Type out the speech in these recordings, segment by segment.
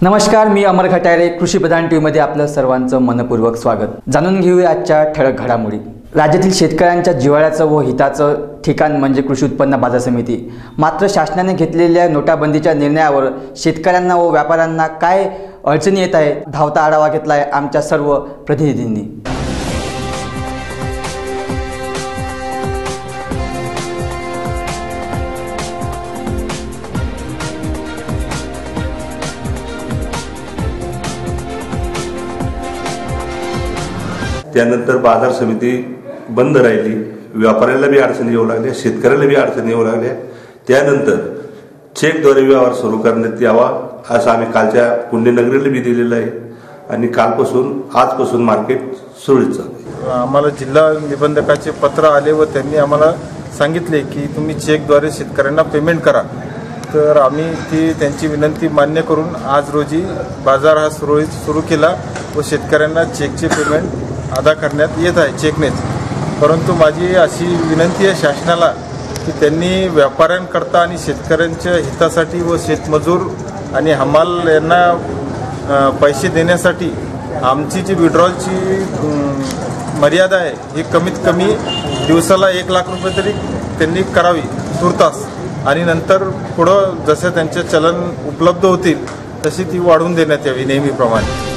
नमस्कार, मी अमर खटारे. कृषी प्रधान टीव्ही मध्ये आपलं सर्वांचं मनपूर्वक स्वागत. जाणून घेऊया आजच्या ठळक घडामोडी. राज्यातील शेतकऱ्यांच्या जिव्हाळ्याचं व हिताचं ठिकाण म्हणजे कृषी उत्पन्न बाजार समिती. मात्र शासनाने घेतलेल्या नोटाबंदीच्या निर्णयावर शेतकऱ्यांना व व्यापाऱ्यांना काय अडचणी येत आहे, धावता आढावा घेतलाय आमच्या सर्व प्रतिनिधींनी. त्यानंतर बाजार समिती बंद राहिली, व्यापाऱ्याला बी अडचणी येऊ लागल्या, शेतकऱ्याला बी अडचणी येऊ लागल्या. त्यानंतर चेकद्वारे व्यवहार सुरू करण्यात यावा असं आम्ही कालच्या पुण्यनगरीला बी दिलेलं आहे आणि आजपासून मार्केट सुरळीत चालू आहे. आम्हाला जिल्हा निबंधकाचे पत्र आले व त्यांनी आम्हाला सांगितले की तुम्ही चेकद्वारे शेतकऱ्यांना पेमेंट करा. तर आम्ही त्यांची विनंती मान्य करून आज रोजी बाजार हा सुरळीत सुरू केला व शेतकऱ्यांना चेकचे पेमेंट अदा करण्यात येत आहे चेकनेच. परंतु माझी अशी विनंती आहे शासनाला की त्यांनी व्यापाऱ्यांकरता आणि शेतकऱ्यांच्या हितासाठी व शेतमजूर आणि हमाल यांना पैसे देण्यासाठी आमची जी विड्रॉलची मर्यादा आहे ही कमीत कमी दिवसाला 1 लाख रुपये तरी त्यांनी करावी तुर्तास, आणि नंतर पुढं जसे त्यांचे चलन उपलब्ध होतील तशी ती वाढवून देण्यात यावी नेहमीप्रमाणे.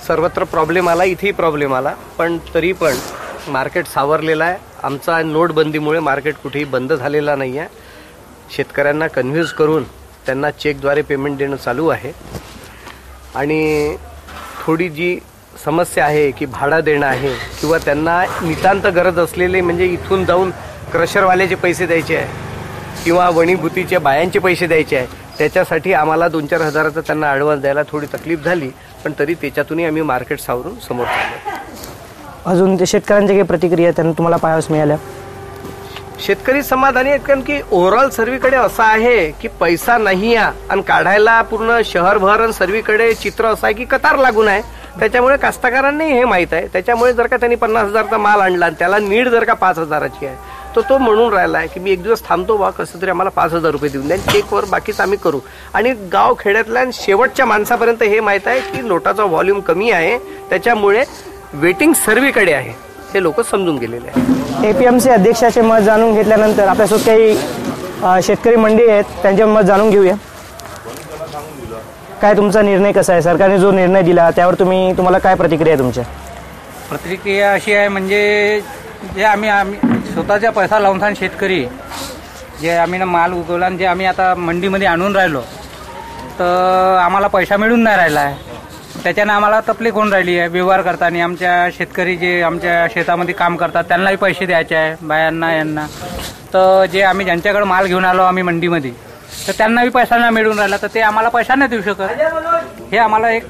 सर्वत्र प्रॉब्लेम आला, इथेही प्रॉब्लेम आला, पण तरी पण मार्केट सावरलेलं आहे. आमचा नोटबंदीमुळे मार्केट कुठेही बंद झालेला नाही आहे. शेतकऱ्यांना कन्व्हिन्स करून त्यांना चेकद्वारे पेमेंट देणं चालू आहे. आणि थोडी जी समस्या आहे की भाडं देणं आहे किंवा त्यांना नितांत गरज असलेले म्हणजे इथून जाऊन क्रशरवाल्याचे पैसे द्यायचे आहे किंवा वणीभूतीच्या बायांचे पैसे द्यायचे आहे, त्याच्यासाठी आम्हाला 2-4 हजाराचा त्यांना ॲडव्हान्स द्यायला थोडी तकलीफ झाली, पण तरी त्याच्यातूनही आम्ही मार्केट सावरून समोर आलो. अजून ते शेतकऱ्यांच्या काही प्रतिक्रिया त्यांना तुम्हाला पाहाव्यास मिळाल्या? शेतकरी समाधानी आहेत, कारण की ओव्हरऑल सर्वीकडे असं आहे की पैसा नाही आहे आणि काढायला पूर्ण शहरभर आणि सर्वीकडे चित्र असं आहे की कतार लागून आहे. त्याच्यामुळे कास्तकारांनाही हे माहीत आहे. त्याच्यामुळे जर का त्यांनी 50,000चा माल आणला आणि त्याला नीड जर का 5,000ची आहे तर तो म्हणून राहिला आहे की मी एक दिवस थांबतो बा, कसं तरी आम्हाला 5,000 रुपये देऊन द्या, चेकवर बाकीच आम्ही करू. आणि गाव खेड्यातल्या शेवटच्या माणसापर्यंत हे माहीत आहे की नोटाचा व्हॉल्यूम कमी आहे, त्याच्यामुळे वेटिंग सर्वीकडे आहे, हे लोक समजून गेलेले आहेत. एपीएमसी अध्यक्षाचे मत जाणून घेतल्यानंतर आपल्यासोबत काही शेतकरी मंडळी आहेत, त्यांचे मत जाणून घेऊया. काय तुमचा निर्णय कसा आहे? सरकारने जो निर्णय दिला त्यावर तुम्हाला काय प्रतिक्रिया आहे? तुमच्या प्रतिक्रिया अशी आहे, म्हणजे जे आम्ही स्वतःचा पैसा लावून शेतकरी जे आम्ही माल उगवला आणि जे आम्ही आता मंडीमध्ये आणून राहिलो तर आम्हाला पैसा मिळून नाही राहिला आहे. त्याच्यानं आम्हाला तकलीफ होऊन राहिली आहे व्यवहार करताना. आमच्या शेतकरी जे आमच्या शेतामध्ये काम करतात त्यांनाही पैसे द्यायचे आहे, बायांना यांना. तर जे आम्ही ज्यांच्याकडे माल घेऊन आलो आम्ही मंडीमध्ये, तर त्यांनाही पैसा नाही मिळून राहिला, तर ते आम्हाला पैसा नाही देऊ शकत. हे आम्हाला एक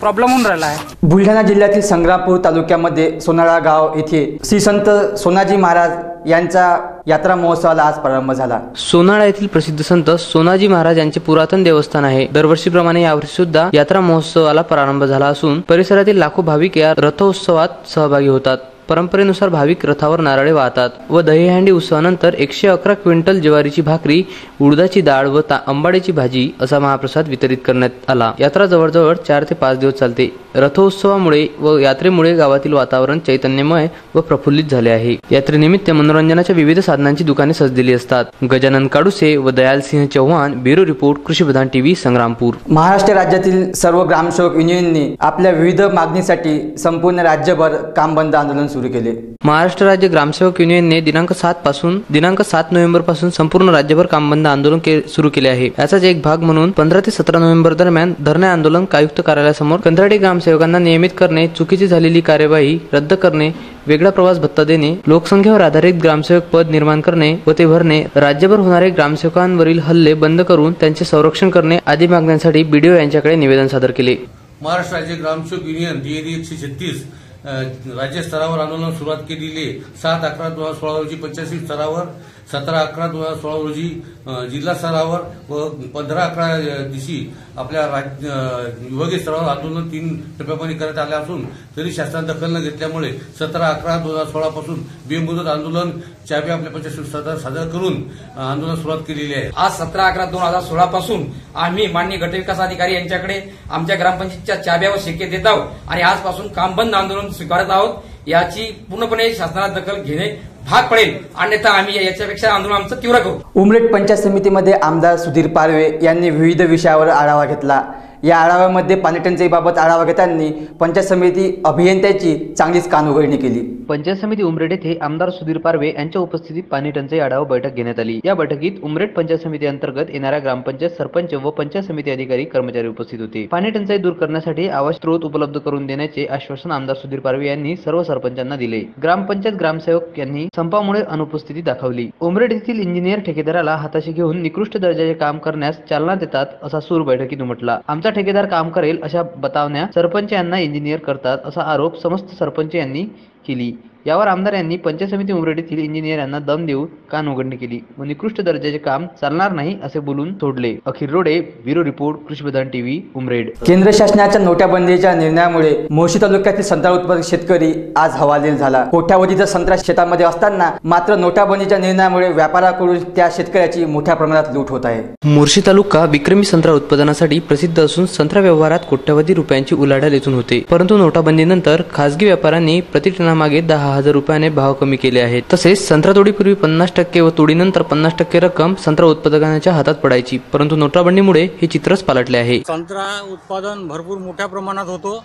प्रॉब्लेम होऊन राहिला आहे. बुलढाणा जिल्ह्यातील संग्रामपूर तालुक्यामध्ये सोनाळा गाव येथे श्री संत सोनाजी महाराज यांचा यात्रा महोत्सवाला आज प्रारंभ झाला. सोनाळा येथील प्रसिद्ध संत सोनाजी महाराज यांचे पुरातन देवस्थान आहे. दरवर्षीप्रमाणे यावर्षी सुद्धा यात्रा महोत्सवाला प्रारंभ झाला असून परिसरातील लाखो भाविक या रथोत्सवात सहभागी होतात. परंपरेनुसार भाविक रथावर नारळे वाहतात व दहीहंडी उत्सवानंतर 111 क्विंटल ज्वारीची भाकरी, उडदाची डाळ व आंबाड्याची भाजी असा महाप्रसाद वितरित करण्यात आला. यात्रा जवळजवळ 4 ते 5 दिवस चालते. रथोत्सवामुळे व यात्रेमुळे गावातील वातावरण चैतन्यमय व प्रफुल्लित झाले आहे. यात्रेनिमित्त मनोरंजनाच्या विविध साधनांची दुकाने सजलेली असतात. गजानन काडुसे व दयालसिंह चव्हाण, ब्युरो रिपोर्ट, कृषी प्रधान टीव्ही, संग्रामपूर. महाराष्ट्र राज्यातील सर्व ग्रामसेवक युनियनने आपल्या विविध मागणीसाठी संपूर्ण राज्यभर काम बंद आंदोलन सुरू केले. महाराष्ट्र राज्य ग्रामसेवक युनियनने दिनांक 7 नोव्हेंबर पासून संपूर्ण राज्यभर काम बंद आंदोलन सुरू केले आहे. याचाच एक भाग म्हणून 15 ते 17 नोव्हेंबर दरम्यान धरणे आंदोलन आयुक्त कार्यालयासमोर कंत्राटी ग्रामसेवकांना नियमित करणे, चुकीची झालेली कार्यवाही रद्द करणे, वेगळा प्रवास भत्ता देणे, लोकसंख्येवर आधारित ग्रामसेवक पद निर्माण करणे व ते भरणे, राज्यभर होणारे ग्रामसेवकांवरील हल्ले बंद करून त्यांचे संरक्षण करणे आदी मागण्यांसाठी बीडीओ यांच्याकडे निवेदन सादर केले. महाराष्ट्र राज्य ग्रामसेवक युनियन DAD 136 राज्य स्तरावर आंदोलन सुरुवात केलेली 7/11/2016 रोजी, 85 स्तरावर 17/11/2016 रोजी जिल्हा स्तरावर व 15-11 दिवशी आपल्या विभागीय स्तरावर आंदोलन 3 टप्प्याप्रमाणे करण्यात आले असून तरी शासनाने दखल न घेतल्यामुळे 17-11-2016 पासून बेमुदत आंदोलन चाब्या आपल्या पंचायत सादर करून आंदोलन सुरुवात केलेली आहे. आज 17-11-2016 पासून आम्ही माननीय गटविकास अधिकारी यांच्याकडे आमच्या ग्रामपंचायतच्या चाब्या व शिक्के देत आहोत आणि आजपासून काम बंद आंदोलन स्वीकारत आहोत. याची पूर्णपणे शासनाला दखल घेणे भाग पडेल, अन्यथा आम्ही याच्यापेक्षा आंदोलन आमचं तीव्र करू. उमरेड पंचायत समितीमध्ये आमदार सुधीर पारवे यांनी विविध विषयावर आढावा घेतला. या आढाव्यामध्ये पाणी टंचाईबाबत आढावा घेताना पंचायत समिती अभियंत्याची चांगलीच कानउघडणी केली. पंचायत समिती उमरेड येथे आमदार सुधीर पारवे यांच्या उपस्थितीत पाणी टंचाई आढावा बैठक घेण्यात आली. या बैठकीत उमरेड पंचायत समिती अंतर्गत येणाऱ्या ग्रामपंचायत सरपंच व पंचायत समिती अधिकारी कर्मचारी उपस्थित होते. पाणी टंचाई दूर करण्यासाठी आवास स्रोत उपलब्ध करून देण्याचे आश्वासन आमदार सुधीर पारवे यांनी सर्व सरपंचांना दिले. ग्रामपंचायत ग्रामसेवक यांनी संपामुळे अनुपस्थिती दाखवली. उमरेड येथील इंजिनियर ठेकेदाराला हाताशी घेऊन निकृष्ट दर्जाचे काम करण्यास चालना देतात असा सूर बैठकीत उमटला. आमचा ठेकेदार काम करेल अशा बतावण्या सरपंच यांना इंजिनियर करतात असा आरोप समस्त सरपंच यांनी केली. यावर आमदार यांनी पंचायत समिती उमरेड येथील इंजिनियर यांना दम देऊन कानउघडणी केली व निकृष्ट दर्जाचे काम चालणार नाही असे बोलून सोडले. अखिल रोडे, ब्युरो रिपोर्ट, कृषीप्रधान टीव्ही, उमरेड. केंद्र शासनाच्या नोटाबंदीच्या निर्णयामुळे मोर्शी तालुक्यातील संत्रा उत्पादक शेतकरी आज हवालदिल झाला. कोट्यावधीचा संत्रा शेतामध्ये असताना मात्र नोटाबंदीच्या निर्णयामुळे व्यापाऱ्याकडून त्या शेतकऱ्याची मोठ्या प्रमाणात लूट होत आहे. मोर्शी तालुका विक्रमी संत्रा उत्पादनासाठी प्रसिद्ध असून संत्रा व्यवहारात कोट्यवधी रुपयांची उलाढाल येथून होते. परंतु नोटाबंदीनंतर खासगी व्यापाऱ्यांनी प्रतिटनामागे 10,000 रुपयाने भाव कमी केले आहेत. तसेच संत्रा तोडीपूर्वी 50% व तोडीनंतर 50% रक्कम संत्रा उत्पादकांच्या हातात पडायची. परंतु नोटाबंदीमुळे हे चित्रच पालटले आहे. संत्रा उत्पादन भरपूर मोठ्या प्रमाणात होतो,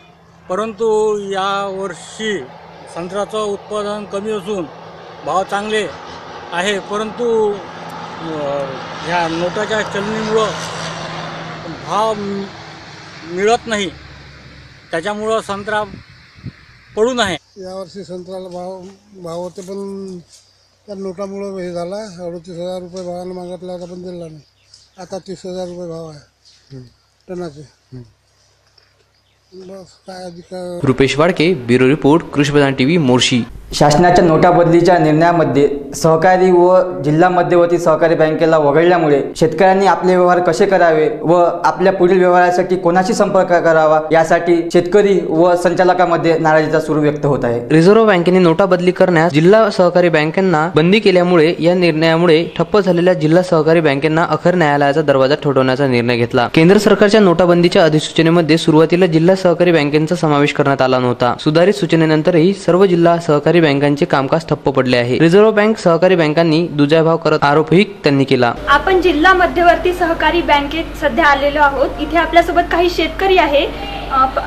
परंतु या वर्षी संत्र्याचं उत्पादन कमी असून भाव चांगले आहे. परंतु ह्या नोटाच्या चलनीमुळं भाव मिळत नाही, त्याच्यामुळं संत्रा पडून आहे. यावर्षी संत्र्याला भाव होते, पण त्या नोटामुळं हे झाला. 38,000 रुपये भावानं मागितला होता पण दिला नाही. आता 30,000 रुपये भाव आहे टनाचे. बस काय अधिक. रुपेश वाडके, ब्युरो रिपोर्ट, कृषीप्रधान टीव्ही, मोर्शी. शासनाच्या नोटाबंदीच्या निर्णयामध्ये सहकारी व जिल्हा मध्यवर्ती सहकारी बँकेला वगळल्यामुळे शेतकऱ्यांनी आपले व्यवहार कसे करावे व आपल्या पुढील व्यवहारासाठी कोणाशी संपर्क करावा यासाठी शेतकरी व संचालकांमध्ये नाराजीचा सूर व्यक्त होत आहे. रिझर्व्ह बँकेने नोटा बदली करण्यास जिल्हा सहकारी बँकांना बंदी केल्यामुळे या निर्णयामुळे ठप्प झालेल्या जिल्हा सहकारी बँकांना अखेर न्यायालयाचा दरवाजा ठोठावण्याचा निर्णय घेतला. केंद्र सरकारच्या नोटाबंदीच्या अधिसूचनेमध्ये सुरुवातीला जिल्हा सहकारी बँकांचा समावेश करण्यात आला नव्हता. सुधारित सूचनेनंतरही सर्व जिल्हा सहकारी बँकांचे कामकाज ठप्प पडले आहे. रिझर्व्ह बँक सहकारी बँकांनी दुजाभाव करत आरोपही त्यांनी केला. आपण जिल्हा मध्यवर्ती सहकारी बँकेत सध्या आलेलो आहोत. इथे आपल्यासोबत काही शेतकरी आहे.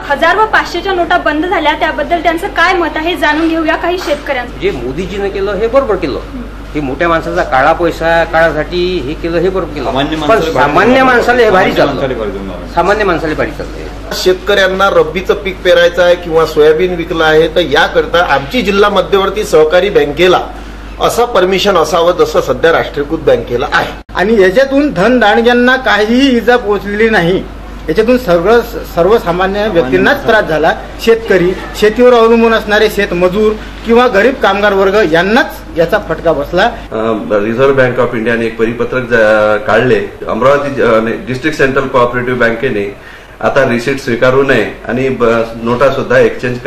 1000 व 500च्या नोटा बंद झाल्या, त्याबद्दल त्यांचं काय मत आहे जाणून घेऊया काही शेतकऱ्यांचं. जे मोदीजीने केलं हे बरोबर केलं. हे मोठ्या माणसाचा काळा पैसा काळासाठी हे केलं हे बरोबर केलं. सामान्य माणसाला हे भारी चालतं. सामान्य माणसाला भारी चालतं. शेतकऱ्यांना रब्बीचं पीक पेरायचं आहे किंवा सोयाबीन विकलं आहे तर याकरता आमची जिल्हा मध्यवर्ती सहकारी बँकेला असं परमिशन असावं जसं सध्या राष्ट्रीयकृत बँकेला आहे. आणि याच्यातून धनदांडग्यांना काहीही इजा पोहोचलेली नाही. याच्यातून सर्वसामान्य व्यक्तींनाच त्रास झाला. शेतकरी, शेतीवर अवलंबून असणारे शेतमजूर किंवा गरीब कामगार वर्ग यांनाच याचा फटका बसला. रिझर्व्ह बँक ऑफ इंडियाने एक परिपत्रक काढले. अमरावती डिस्ट्रिक्ट सेंट्रल कोऑपरेटिव्ह बँकेने आता रिसीट स्वीकारू नये आणि नोटा सुद्धा एक्सचेंज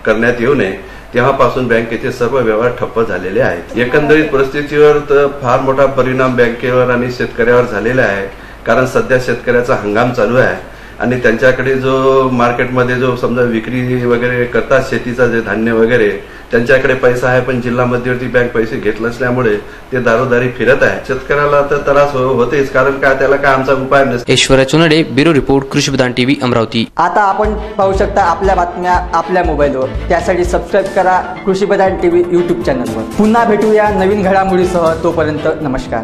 करण्यात येऊ नये. तेव्हापासून बँकेचे सर्व व्यवहार ठप्प झालेले आहेत. एकंदरीत परिस्थितीवर तर फार मोठा परिणाम बँकेवर आणि शेतकऱ्यावर झालेला आहे. कारण सध्या शेतकऱ्याचा हंगाम चालू आहे आणि त्यांच्याकडे जो मार्केटमध्ये जो समजा विक्री वगैरे करतात शेतीचा जे धान्य वगैरे त्यांच्याकडे पैसा आहे, पण जिल्हा मध्यवर्ती बँक पैसे घेत नसल्यामुळे ते दारोदारी फिरत आहे. शेतकऱ्याला तर त्रास होतेच, कारण काय त्याला काय आमचा उपाय नसतो. ऐश्वर्या चुनडे, ब्युरो रिपोर्ट, कृषीप्रधान टीव्ही, अमरावती. आता आपण पाहू शकता आपल्या बातम्या आपल्या मोबाईलवर. त्यासाठी सबस्क्राईब करा कृषीप्रधान टीव्ही YouTube चॅनलवर. पुन्हा भेटूया नवीन घडामोडीसह. तोपर्यंत नमस्कार.